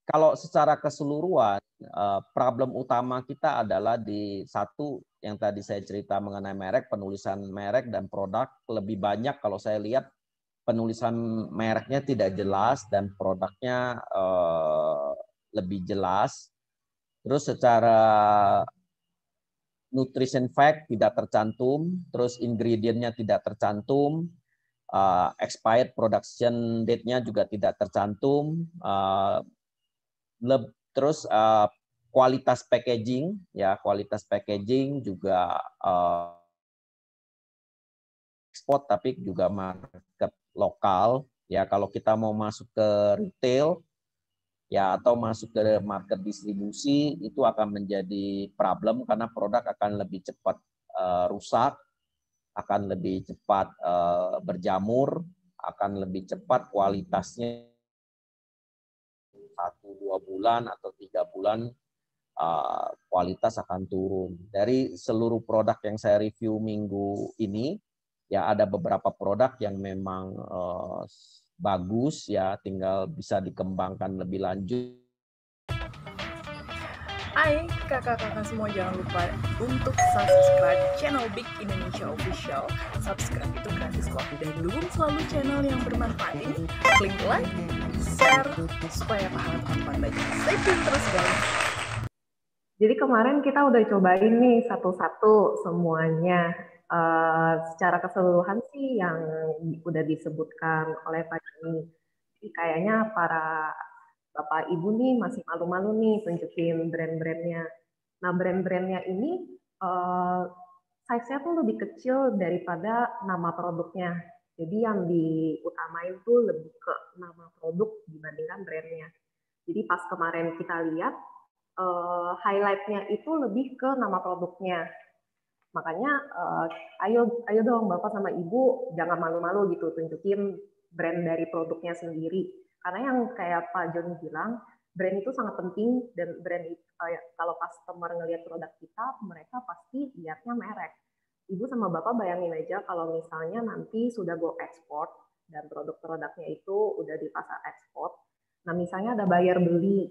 Kalau secara keseluruhan, problem utama kita adalah di satu yang tadi saya cerita mengenai merek, penulisan merek dan produk lebih banyak kalau saya lihat penulisan mereknya tidak jelas dan produknya lebih jelas. Terus secara nutrition fact tidak tercantum, terus ingredientnya tidak tercantum, expired production date-nya juga tidak tercantum, terus kualitas packaging juga ekspor tapi juga market lokal ya. Kalau kita mau masuk ke retail ya atau masuk ke market distribusi itu akan menjadi problem karena produk akan lebih cepat rusak, akan lebih cepat berjamur, akan lebih cepat kualitasnya 1-2 bulan atau 3 bulan kualitas akan turun. Dari seluruh produk yang saya review minggu ini, ya ada beberapa produk yang memang bagus ya, tinggal bisa dikembangkan lebih lanjut. Hai kakak-kakak semua, jangan lupa untuk subscribe channel Big Indonesia Official. Subscribe itu gratis kok, dan dukung selalu channel yang bermanfaat ini. Klik like, share, supaya pahala tanpa lagi. Stay tune terus guys. Jadi kemarin kita udah cobain nih satu-satu semuanya. Secara keseluruhan sih yang udah disebutkan oleh Pak Joni. Jadi kayaknya para Bapak Ibu nih masih malu-malu nih tunjukin brand-brandnya. Nah brand-brandnya ini size-nya tuh lebih kecil daripada nama produknya. Jadi yang diutamain tuh lebih ke nama produk dibandingkan brandnya. Jadi pas kemarin kita lihat highlight-nya itu lebih ke nama produknya. Makanya ayo dong Bapak sama Ibu jangan malu-malu gitu tunjukin brand dari produknya sendiri. Karena yang kayak Pak Joni bilang, brand itu sangat penting dan brand itu kalau customer ngelihat produk kita, mereka pasti lihatnya merek. Ibu sama Bapak bayangin aja kalau misalnya nanti sudah go ekspor dan produk-produknya itu udah di pasar ekspor. Nah misalnya ada buyer beli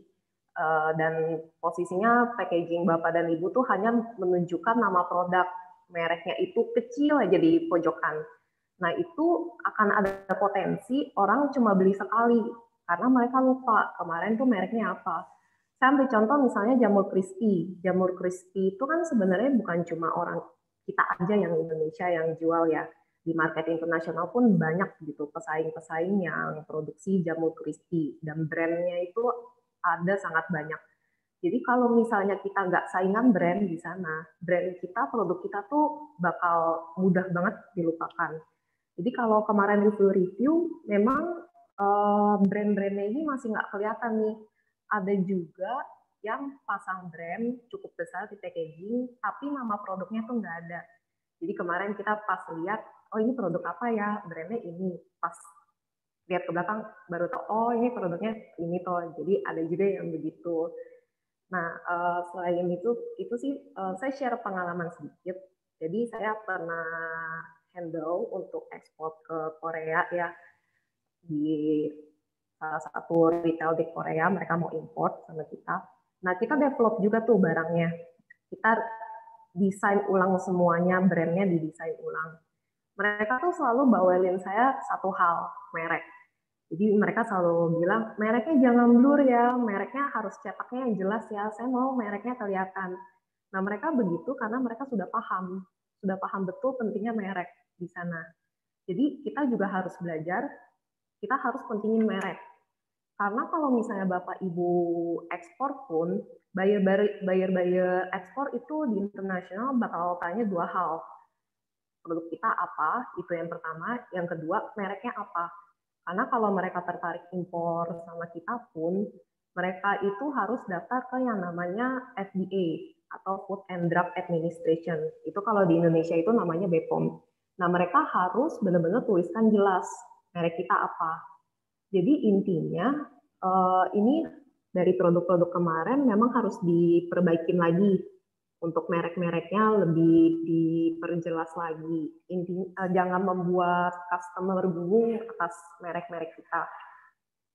dan posisinya packaging Bapak dan Ibu tuh hanya menunjukkan nama produk, mereknya itu kecil aja di pojokan. Nah itu akan ada potensi orang cuma beli sekali karena mereka lupa kemarin tuh mereknya apa. Saya ambil contoh misalnya jamur crispy. Jamur crispy itu kan sebenarnya bukan cuma orang kita aja yang Indonesia yang jual ya. Di market internasional pun banyak gitu pesaing-pesaing yang produksi jamur crispy dan brandnya itu ada sangat banyak. Jadi kalau misalnya kita nggak saingan brand di sana, brand kita, produk kita tuh bakal mudah banget dilupakan. Jadi kalau kemarin review, memang brand-brandnya ini masih nggak kelihatan nih. Ada juga yang pasang brand cukup besar di packaging, tapi nama produknya tuh nggak ada. Jadi kemarin kita pas lihat, oh ini produk apa ya, brandnya ini. Pas lihat ke belakang baru tahu, oh ini produknya ini toh. Jadi ada juga yang begitu. Nah, selain itu sih saya share pengalaman sedikit. Jadi saya pernah handle untuk ekspor ke Korea ya, di salah satu retail di Korea, mereka mau import sama kita. Nah, kita develop juga tuh barangnya. Kita desain ulang semuanya, brandnya didesain ulang. Mereka tuh selalu bawelin saya satu hal, merek. Jadi mereka selalu bilang, mereknya jangan blur ya, mereknya harus cetaknya yang jelas ya, saya mau mereknya kelihatan. Nah mereka begitu karena mereka sudah paham betul pentingnya merek di sana. Jadi kita juga harus belajar, kita harus pentingin merek. Karena kalau misalnya Bapak Ibu ekspor pun, buyer ekspor itu di internasional bakal tanya dua hal. Produk kita apa, itu yang pertama. Yang kedua, mereknya apa. Karena kalau mereka tertarik impor sama kita pun, mereka itu harus daftar ke yang namanya FDA atau Food and Drug Administration. Itu kalau di Indonesia itu namanya BPOM. Nah, mereka harus benar-benar tuliskan jelas merek kita apa. Jadi intinya ini dari produk-produk kemarin memang harus diperbaikin lagi untuk merek-mereknya lebih diperjelas lagi. Intinya jangan membuat customer bingung atas merek-merek kita.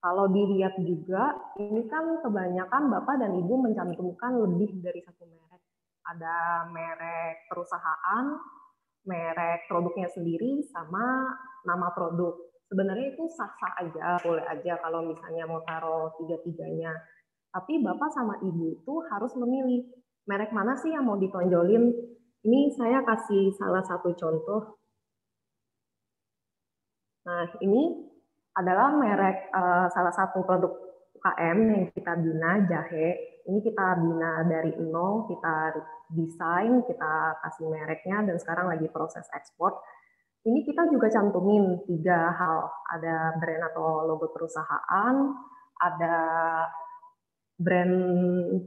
Kalau dilihat juga, ini kan kebanyakan Bapak dan Ibu mencantumkan lebih dari satu merek. Ada merek perusahaan, merek produknya sendiri, sama nama produk. Sebenarnya itu sah-sah aja, boleh aja kalau misalnya mau taruh tiga-tiganya. Tapi Bapak sama Ibu itu harus memilih merek mana sih yang mau ditonjolin. Ini saya kasih salah satu contoh. Nah, ini adalah merek salah satu produk UKM yang kita bina, jahe. Ini kita bina dari nol, kita desain, kita kasih mereknya, dan sekarang lagi proses ekspor. Ini kita juga cantumin 3 hal. Ada brand atau logo perusahaan, ada brand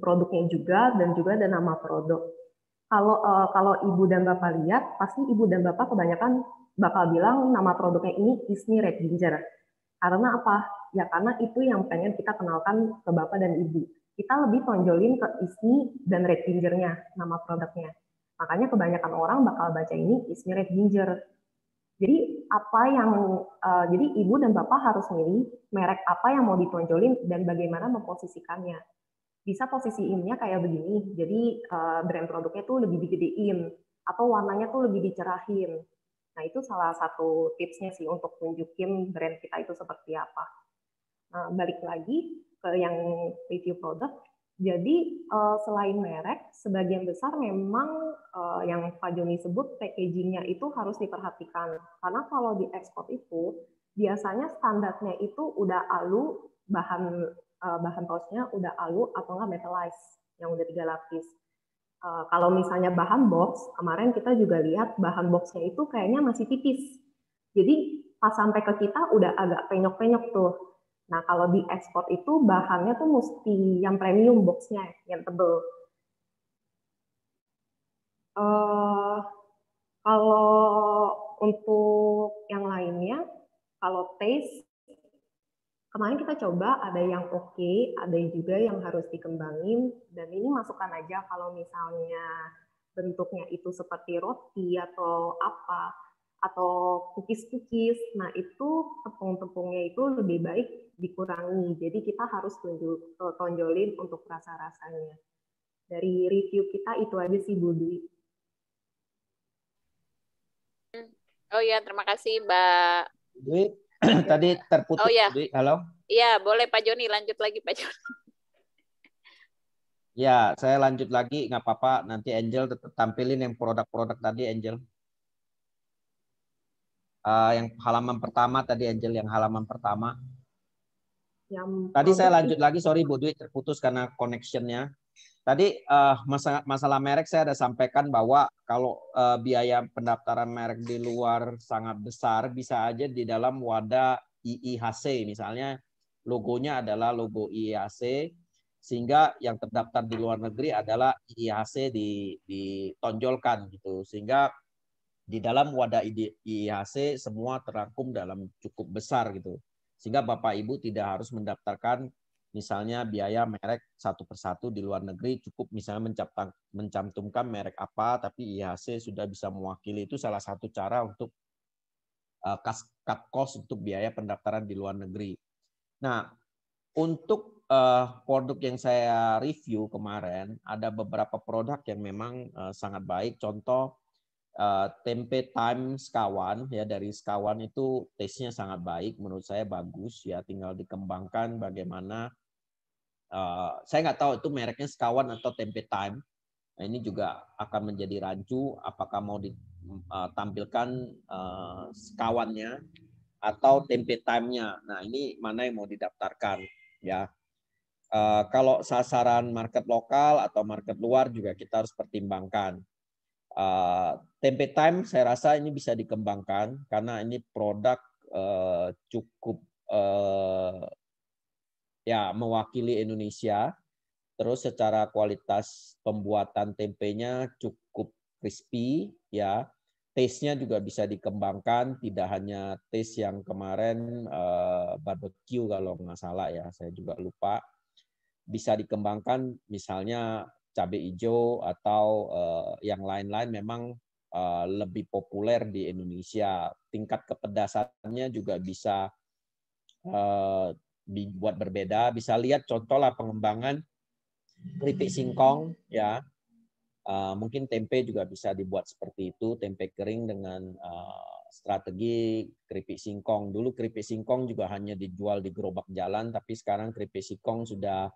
produknya juga, dan juga ada nama produk. Kalau Ibu dan Bapak lihat, pasti Ibu dan Bapak kebanyakan bakal bilang nama produknya ini Isni Red Ginger. Karena apa? Ya karena itu yang pengen kita kenalkan ke Bapak dan Ibu. Kita lebih tonjolin ke Isni dan Red Gingernya, nama produknya. Makanya kebanyakan orang bakal baca ini Isni Red Ginger. Jadi jadi Ibu dan Bapak harus milih merek apa yang mau ditonjolin dan bagaimana memposisikannya. Bisa posisiinnya kayak begini, jadi brand produknya tuh lebih digedein, atau warnanya tuh lebih dicerahin. Nah, itu salah satu tipsnya sih untuk tunjukin brand kita itu seperti apa. Nah, balik lagi ke yang review produk, jadi selain merek, sebagian besar memang yang Pak Joni sebut packagingnya itu harus diperhatikan. Karena kalau di ekspor itu, biasanya standarnya itu udah alu, bahan pouchnya udah alu atau nggak metallized yang udah 3 lapis. Kalau misalnya bahan box, kemarin kita juga lihat bahan boxnya itu kayaknya masih tipis. Jadi pas sampai ke kita udah agak penyok-penyok tuh. Nah kalau di ekspor itu bahannya tuh mesti yang premium boxnya, yang tebel. Kalau untuk yang lainnya, kalau taste, kemarin kita coba ada yang oke, ada juga yang harus dikembangin, dan ini masukan aja kalau misalnya bentuknya itu seperti roti atau apa, atau cookies-cookies, nah itu tepung-tepungnya itu lebih baik dikurangi, jadi kita harus tonjolin untuk rasa-rasanya. Dari review kita itu aja sih Bu Dwi. Oh ya, terima kasih Mbak Dwi, tadi terputus. Oh ya, Dwi, halo? iya boleh Pak Joni, lanjut lagi Pak Joni. Ya, saya lanjut lagi, nggak apa-apa. Nanti Angel tetap tampilin yang produk-produk tadi, Angel. Yang halaman pertama tadi, Angel, yang halaman pertama. Tadi saya lanjut lagi, sorry Bu Dwi, terputus karena connection-nya. Tadi masalah merek saya ada sampaikan bahwa kalau biaya pendaftaran merek di luar sangat besar, bisa aja di dalam wadah IIHC, misalnya logonya adalah logo IIHC, sehingga yang terdaftar di luar negeri adalah IIHC ditonjolkan gitu, sehingga di dalam wadah IIHC semua terangkum dalam cukup besar gitu, sehingga Bapak Ibu tidak harus mendaftarkan misalnya biaya merek satu persatu di luar negeri, cukup misalnya mencantumkan merek apa, tapi IIHC sudah bisa mewakili. Itu salah satu cara untuk cut cost untuk biaya pendaftaran di luar negeri. Nah, untuk produk yang saya review kemarin, ada beberapa produk yang memang sangat baik. Contoh, tempe time Sekawan, ya, dari Sekawan itu taste-nya sangat baik, menurut saya bagus, ya, tinggal dikembangkan bagaimana. Saya nggak tahu itu mereknya Sekawan atau tempe time. Nah, ini juga akan menjadi rancu, apakah mau ditampilkan Sekawannya atau tempe time-nya. Nah, ini mana yang mau didaftarkan, ya. Kalau sasaran market lokal atau market luar juga kita harus pertimbangkan. Tempe time saya rasa ini bisa dikembangkan karena ini produk cukup ya mewakili Indonesia. Terus secara kualitas pembuatan tempenya cukup crispy, ya. Taste-nya juga bisa dikembangkan, tidak hanya taste yang kemarin barbecue kalau nggak salah ya, saya juga lupa. Bisa dikembangkan misalnya cabai hijau atau yang lain-lain memang lebih populer di Indonesia. Tingkat kepedasannya juga bisa dibuat berbeda. Bisa lihat contoh lah pengembangan keripik singkong ya. Mungkin tempe juga bisa dibuat seperti itu, tempe kering dengan strategi keripik singkong. Dulu keripik singkong juga hanya dijual di gerobak jalan, tapi sekarang keripik singkong sudah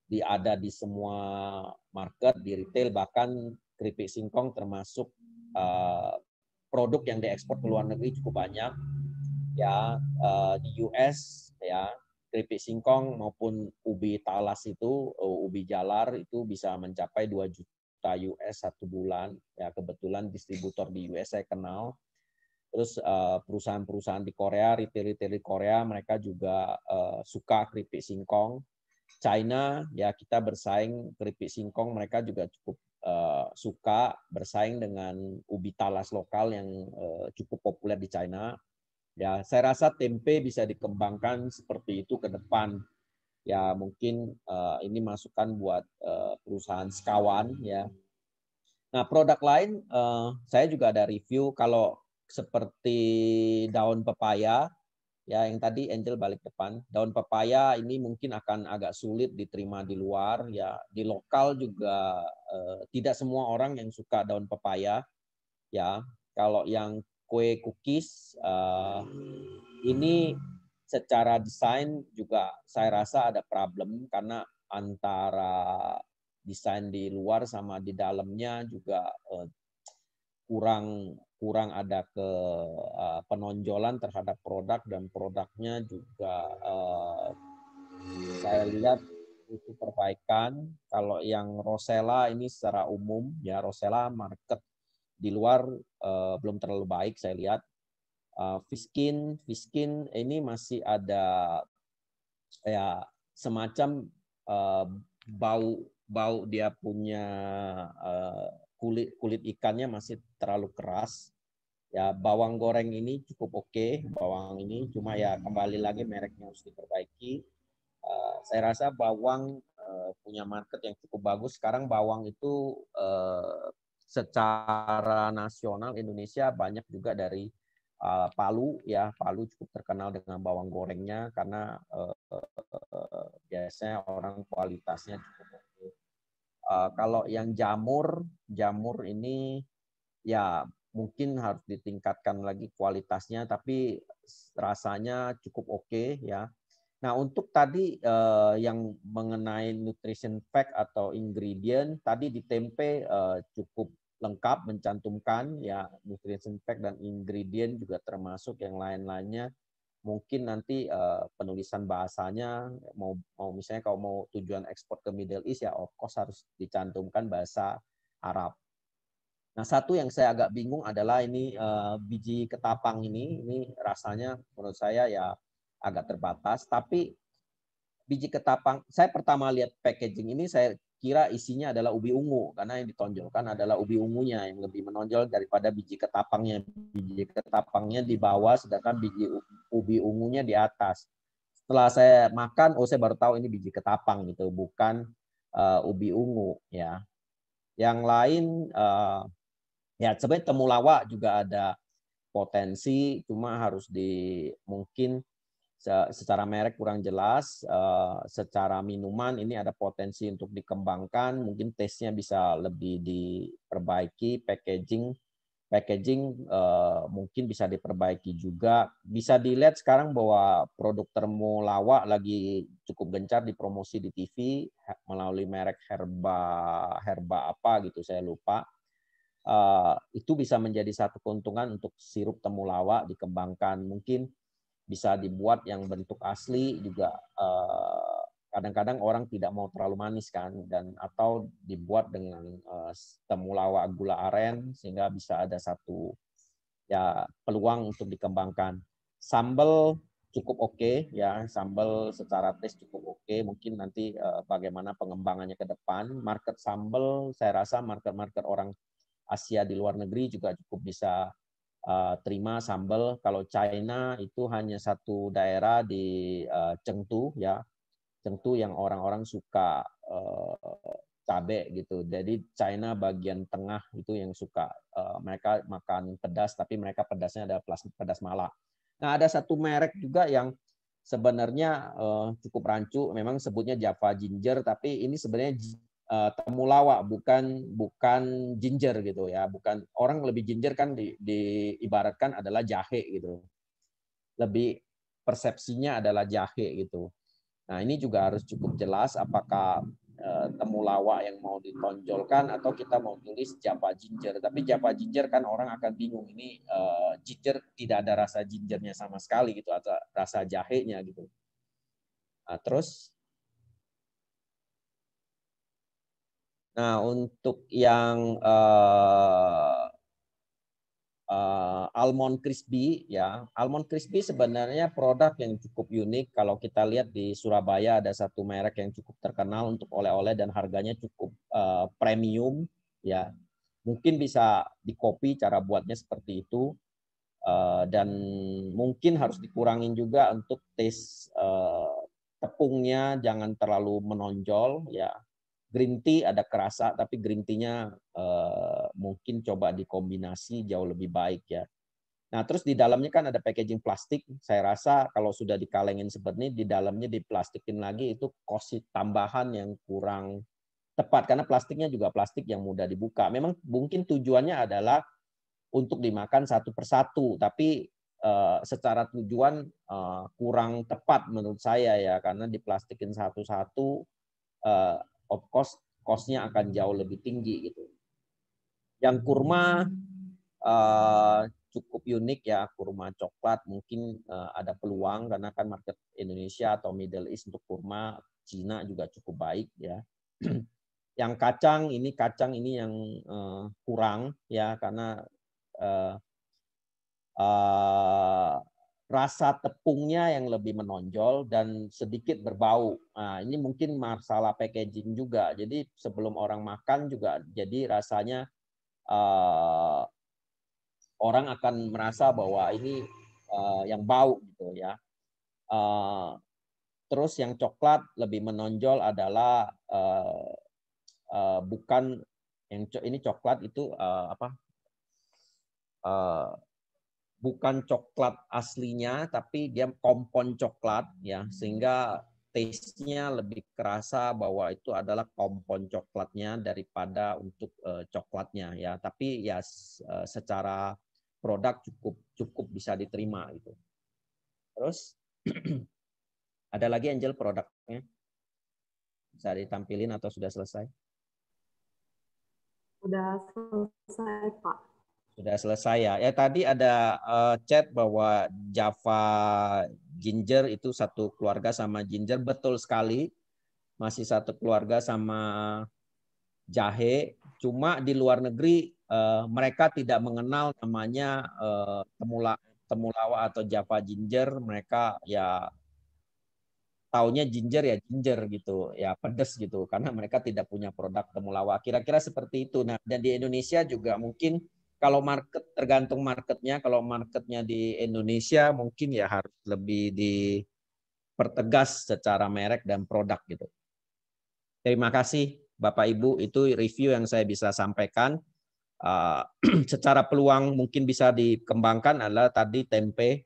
ada di semua market, di retail, bahkan keripik singkong termasuk produk yang diekspor ke luar negeri cukup banyak. Ya, di US ya, keripik singkong maupun ubi talas itu, ubi jalar itu bisa mencapai 2 juta US satu bulan. Ya, kebetulan distributor di US saya kenal. Terus perusahaan-perusahaan di Korea, retail-retail di Korea, mereka juga suka keripik singkong. China, ya kita bersaing keripik singkong, mereka juga cukup suka bersaing dengan ubi talas lokal yang cukup populer di China. Ya, saya rasa tempe bisa dikembangkan seperti itu ke depan. Ya, mungkin ini masukan buat perusahaan sekawan ya. Nah, produk lain saya juga ada review kalau seperti daun pepaya ya, yang tadi Angel balik depan. Daun pepaya ini mungkin akan agak sulit diterima di luar ya. Di lokal juga tidak semua orang yang suka daun pepaya ya. Kalau yang kue cookies ini secara desain juga saya rasa ada problem karena antara desain di luar sama di dalamnya juga kurang ada penonjolan terhadap produk, dan produknya juga saya lihat butuh perbaikan. Kalau yang Rosella ini secara umum ya, Rosella market di luar belum terlalu baik saya lihat. Fiskin ini masih ada ya semacam bau dia punya kulit ikannya masih terlalu keras. Ya, bawang goreng ini cukup oke, bawang ini cuma ya kembali lagi mereknya harus diperbaiki. Saya rasa bawang punya market yang cukup bagus. Sekarang bawang itu secara nasional Indonesia banyak juga dari Palu ya. Palu cukup terkenal dengan bawang gorengnya karena biasanya orang kualitasnya cukup oke. Kalau yang jamur ini ya mungkin harus ditingkatkan lagi kualitasnya, tapi rasanya cukup oke ya. Nah, untuk tadi yang mengenai nutrition fact atau ingredient, tadi di tempe cukup lengkap mencantumkan ya nutrition fact dan ingredient, juga termasuk yang lain-lainnya. Mungkin nanti penulisan bahasanya mau misalnya kalau mau tujuan ekspor ke Middle East ya of course harus dicantumkan bahasa Arab. Nah, satu yang saya agak bingung adalah ini biji ketapang ini rasanya menurut saya ya agak terbatas, tapi biji ketapang, saya pertama lihat packaging ini saya kira isinya adalah ubi ungu karena yang ditonjolkan adalah ubi ungunya yang lebih menonjol daripada biji ketapangnya. Biji ketapangnya di bawah sedangkan biji ubi ungunya di atas. Setelah saya makan, saya baru tahu ini biji ketapang gitu, bukan ubi ungu ya. Yang lain ya sebenarnya temulawak juga ada potensi, cuma harus mungkin secara merek kurang jelas, secara minuman ini ada potensi untuk dikembangkan, mungkin taste-nya bisa lebih diperbaiki, packaging mungkin bisa diperbaiki juga. Bisa dilihat sekarang bahwa produk temulawak lagi cukup gencar dipromosi di TV melalui merek herba apa gitu saya lupa. Itu bisa menjadi satu keuntungan untuk sirup temulawak dikembangkan. Mungkin bisa dibuat yang bentuk asli juga. Kadang-kadang orang tidak mau terlalu manis kan, dan atau dibuat dengan temulawak gula aren sehingga bisa ada satu ya peluang untuk dikembangkan. Sambal cukup oke ya, sambal secara taste cukup oke. Mungkin nanti bagaimana pengembangannya ke depan. Market sambal saya rasa market orang Asia di luar negeri juga cukup bisa terima sambal. Kalau China itu hanya satu daerah di Chengdu ya, Chengdu yang orang-orang suka cabai gitu. Jadi China bagian tengah itu yang suka mereka makan pedas, tapi mereka pedasnya ada pedas Malak. Nah, ada satu merek juga yang sebenarnya cukup rancu. Memang sebutnya Java Ginger, tapi ini sebenarnya temulawak, bukan ginger gitu ya. Bukan, orang lebih ginger kan diibaratkan adalah jahe gitu. Lebih persepsinya adalah jahe gitu. Nah, ini juga harus cukup jelas apakah temulawak yang mau ditonjolkan atau kita mau tulis Java Ginger. Tapi Java Ginger kan orang akan bingung, ini ginger tidak ada rasa gingernya sama sekali gitu, atau rasa jahenya gitu. Nah, terus untuk yang almond crispy ya, almond crispy sebenarnya produk yang cukup unik. Kalau kita lihat di Surabaya ada satu merek yang cukup terkenal untuk oleh-oleh dan harganya cukup premium ya. Mungkin bisa di-copy cara buatnya seperti itu, dan mungkin harus dikurangin juga untuk taste tepungnya, jangan terlalu menonjol ya. Green tea ada kerasa, tapi green tea-nya mungkin coba dikombinasi jauh lebih baik ya. Nah, terus di dalamnya kan ada packaging plastik. Saya rasa kalau sudah dikalengin seperti ini, di dalamnya diplastikin lagi, itu cost tambahan yang kurang tepat. Karena plastiknya juga plastik yang mudah dibuka. Memang mungkin tujuannya adalah untuk dimakan satu persatu, tapi secara tujuan kurang tepat menurut saya ya, karena diplastikin satu-satu, of course cost-nya akan jauh lebih tinggi gitu. Yang kurma cukup unik ya, kurma coklat mungkin ada peluang karena kan market Indonesia atau Middle East untuk kurma, Cina juga cukup baik ya. Yang kacang ini yang kurang ya, karena rasa tepungnya yang lebih menonjol dan sedikit berbau. Nah, ini mungkin masalah packaging juga. Jadi sebelum orang makan juga jadi rasanya orang akan merasa bahwa ini yang bau gitu ya. Terus yang coklat lebih menonjol adalah bukan yang ini coklat itu bukan coklat aslinya, tapi dia kompon coklat ya, sehingga taste-nya lebih kerasa bahwa itu adalah kompon coklatnya daripada untuk coklatnya ya. Tapi ya secara produk cukup bisa diterima itu. Terus ada lagi Angel produknya? Bisa ditampilin atau sudah selesai? Sudah selesai, Pak. Sudah selesai ya. Ya tadi ada chat bahwa Java Ginger itu satu keluarga sama ginger, betul sekali. Masih satu keluarga sama jahe. Cuma di luar negeri mereka tidak mengenal namanya temulawak atau Java Ginger. Mereka ya taunya ginger ya ginger gitu, ya pedas gitu, karena mereka tidak punya produk temulawak. Kira-kira seperti itu. Nah, dan di Indonesia juga mungkin kalau market, tergantung marketnya. Kalau marketnya di Indonesia mungkin ya harus lebih dipertegas secara merek dan produk gitu. Terima kasih Bapak Ibu, itu review yang saya bisa sampaikan. Secara peluang mungkin bisa dikembangkan adalah tadi tempe.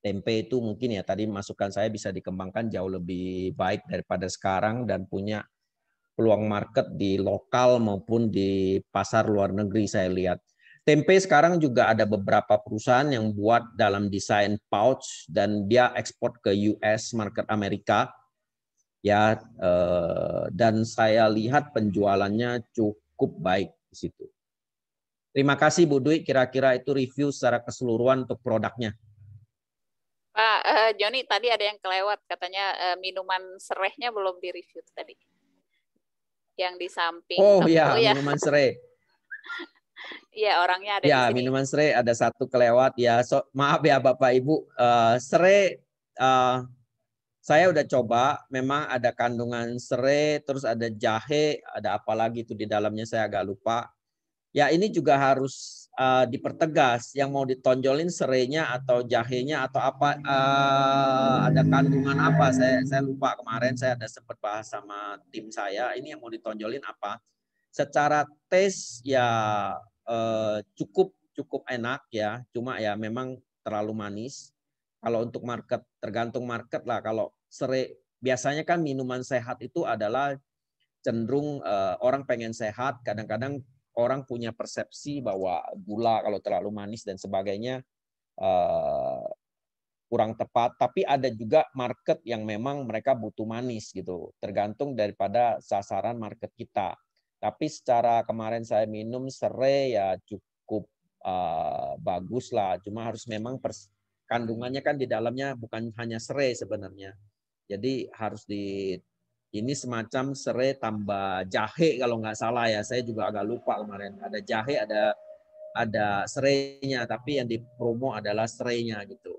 Tempe itu mungkin ya tadi masukan saya bisa dikembangkan jauh lebih baik daripada sekarang dan punya peluang market di lokal maupun di pasar luar negeri saya lihat. Tempe sekarang juga ada beberapa perusahaan yang buat dalam desain pouch dan dia ekspor ke US, market Amerika. Ya, dan saya lihat penjualannya cukup baik di situ. Terima kasih Bu Dwi, kira-kira itu review secara keseluruhan untuk produknya. Pak Joni, tadi ada yang kelewat, katanya minuman serehnya belum di-review tadi. Yang di samping. Oh iya, minuman serai. Iya, orangnya ada ya, di sini. Minuman serai ada satu kelewat ya. Maaf ya Bapak Ibu. Serai saya udah coba, memang ada kandungan serai, terus ada jahe, ada apa lagi itu di dalamnya saya agak lupa. Ya ini juga harus dipertegas, yang mau ditonjolin serainya atau jahenya atau apa, ada kandungan apa, saya lupa. Kemarin saya ada sempat bahas sama tim saya, ini yang mau ditonjolin apa. Secara tes ya cukup enak ya, cuma ya memang terlalu manis. Kalau untuk market, tergantung market lah. Kalau serai, biasanya kan minuman sehat itu adalah cenderung orang pengen sehat. Kadang-kadang orang punya persepsi bahwa gula kalau terlalu manis dan sebagainya kurang tepat. Tapi ada juga market yang memang mereka butuh manis gitu. Tergantung daripada sasaran market kita. Tapi secara kemarin saya minum serai ya cukup bagus lah. Cuma harus memang kandungannya kan di dalamnya bukan hanya serai sebenarnya. Jadi harus ini semacam serai tambah jahe kalau nggak salah ya. Saya juga agak lupa kemarin. Ada jahe, ada serainya, tapi yang dipromo adalah serainya gitu.